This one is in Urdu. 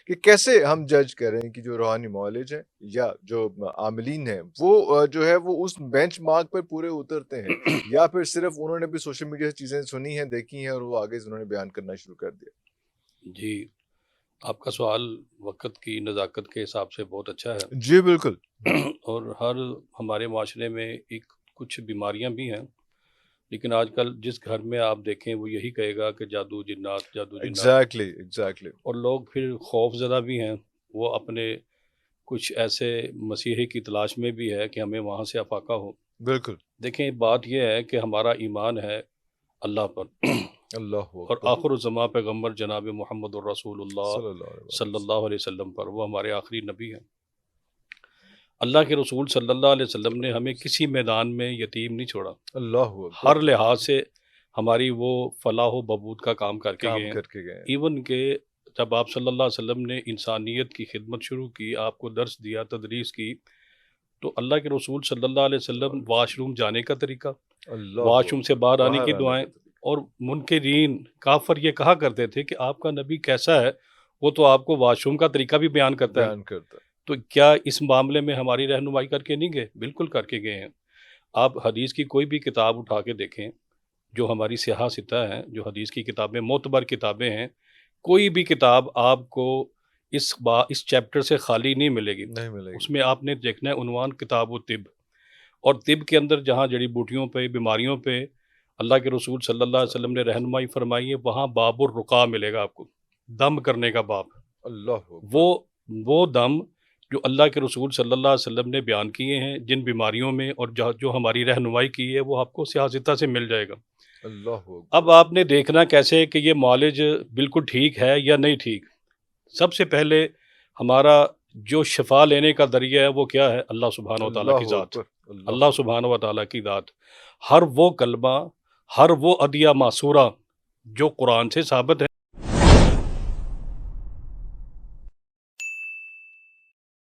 کہ کیسے ہم جج کریں کہ جو روحانی معالج ہیں یا جو عاملین ہیں وہ جو ہے وہ اس بینچ مارک پر پورے اترتے ہیں، یا پھر صرف انہوں نے بھی سوشل میڈیا سے چیزیں سنی ہیں، دیکھی ہیں اور وہ آگے سے انہوں نے بیان کرنا شروع کر دیا؟ جی، آپ کا سوال وقت کی نزاکت کے حساب سے بہت اچھا ہے، جی بالکل۔ اور ہمارے معاشرے میں کچھ بیماریاں بھی ہیں، لیکن آج کل جس گھر میں آپ دیکھیں وہ یہی کہے گا کہ جادو جنات ایگزیکٹلی۔ اور لوگ پھر خوف زدہ بھی ہیں، وہ اپنے کچھ ایسے مسیحی کی تلاش میں بھی ہے کہ ہمیں وہاں سے افاقہ ہو۔ بالکل۔ دیکھیں بات یہ ہے کہ ہمارا ایمان ہے اللہ پر اللہ اور اکبر آخر الزماں پیغمبر جناب محمد الرسول اللہ صلی اللہ علیہ صلی وسلم۔ اللہ علیہ وسلم پر، وہ ہمارے آخری نبی ہیں۔ اللہ کے رسول صلی اللہ علیہ وسلم نے ہمیں کسی میدان میں یتیم نہیں چھوڑا، اللہ اکبر۔ ہر لحاظ سے ہماری وہ فلاح و بہبود کا کام کر کے گئے ہیں۔ کر کے گئے ہیں۔ ایون کہ جب آپ صلی اللہ علیہ وسلم نے انسانیت کی خدمت شروع کی، آپ کو درس دیا، تدریس کی، تو اللہ کے رسول صلی اللہ علیہ وسلم واش روم جانے کا طریقہ، اللہ واش روم سے باہر آنے کی دعائیں، کا طریقہ۔ اور منکرین کافر یہ کہا کرتے تھے کہ آپ کا نبی کیسا ہے، وہ تو آپ کو واش روم کا طریقہ بھی بیان کرتا ہے۔ بیان کرتا ہے۔ تو کیا اس معاملے میں ہماری رہنمائی کر کے نہیں گئے؟ بالکل کر کے گئے ہیں۔ آپ حدیث کی کوئی بھی کتاب اٹھا کے دیکھیں، جو ہماری سیاہ ستہ ہیں، جو حدیث کی کتابیں معتبر کتابیں ہیں، کوئی بھی کتاب آپ کو اس چیپٹر سے خالی نہیں ملے گی۔ نہیں ملے گی۔ اس میں آپ نے دیکھنا ہے عنوان کتاب و طب، اور طب کے اندر جہاں جڑی بوٹیوں پہ، بیماریوں پہ اللہ کے رسول صلی اللہ علیہ وسلم نے رہنمائی فرمائی ہے، وہاں باب الرقا ملے گا آپ کو، دم کرنے کا باب۔ اللہ اکبر۔ وہ دم جو اللہ کے رسول صلی اللہ علیہ وسلم نے بیان کیے ہیں جن بیماریوں میں، اور جو ہماری رہنمائی کی ہے، وہ آپ کو سیاستہ سے مل جائے گا۔ اللہ اکبر۔ اب آپ نے دیکھنا کیسے کہ یہ معالج بالکل ٹھیک ہے یا نہیں ٹھیک۔ سب سے پہلے ہمارا جو شفا لینے کا ذریعہ ہے وہ کیا ہے؟ اللہ سبحانہ و تعالیٰ کی ذات، اللہ سبحانہ و تعالیٰ کی ذات۔ ہر وہ کلمہ، ہر وہ ادعیہ معصورہ جو قرآن سے ثابت ہے،